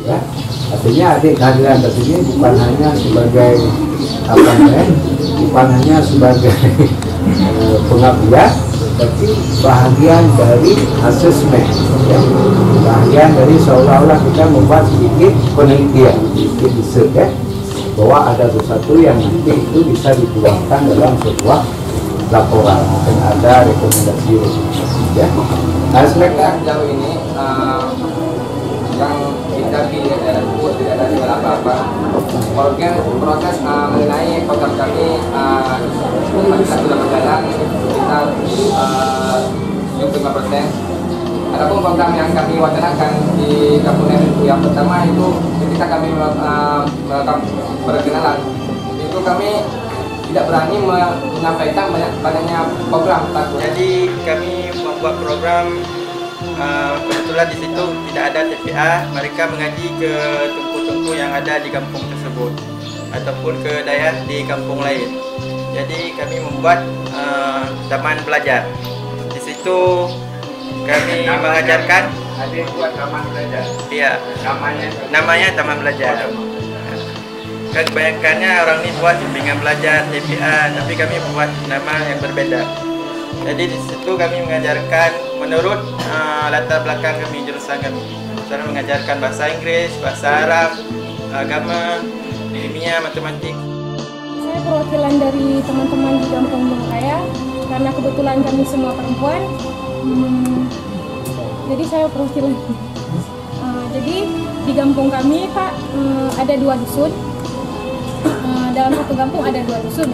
Ya, artinya adik kalian tersebut bukan hanya sebagai bukan hanya sebagai pengabdian, tapi bahagian dari asesmen, ya. Bahagian dari seolah-olah kita membuat sedikit penelitian, sedikit riset, ya, bahwa ada sesuatu yang nanti itu bisa dituangkan dalam sebuah laporan, mungkin ada rekomendasi, ya. Nah, sebenarnya jauh ini yang kita tidak ada dengan apa-apa. Kemudian proses mengenai program kami kita sudah berjalan sekitar 75%. Adapun program yang kami wacanakan di Kabupaten yang pertama itu ketika kami melakukan perkenalan, itu kami tidak berani menyampaikan banyaknya program. Jadi kami membuat program. Kebetulan di situ tidak ada TPA, mereka mengaji ke tungku-tungku yang ada di kampung tersebut ataupun ke daerah di kampung lain. Jadi kami membuat taman belajar. Di situ kami mengajarkan. Ada buat taman belajar. Iya. Namanya taman belajar. Kan kebanyakannya orang ini buat bimbingan belajar TPA, tapi kami buat nama yang berbeda. Jadi di situ kami mengajarkan menurut latar belakang kami, jurusan kami. Misalnya mengajarkan bahasa Inggris, bahasa Arab, agama, ilmiah, matematik. Saya perwakilan dari teman-teman di Kampung Bengkaya, karena kebetulan kami semua perempuan. Jadi saya perwakilan. Jadi di kampung kami, Pak, ada 2 dusun. Dalam satu kampung ada 2 dusun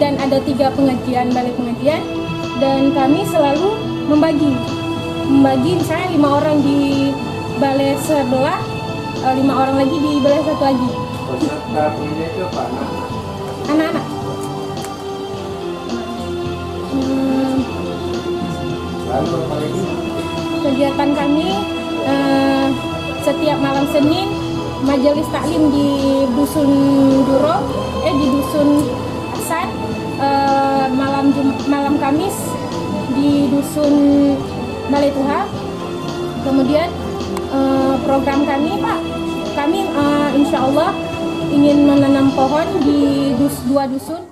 dan ada 3 pengajian, balai pengajian. Dan kami selalu membagi misalnya 5 orang di balai sebelah, 5 orang lagi di balai satu lagi. Anak-anak. Kegiatan kami setiap malam Senin majelis taklim di dusun Duro, di dusun Asan. Malam Kamis di dusun Balai Tuha. Kemudian program kami, Pak, kami insya Allah ingin menanam pohon di 2 dusun.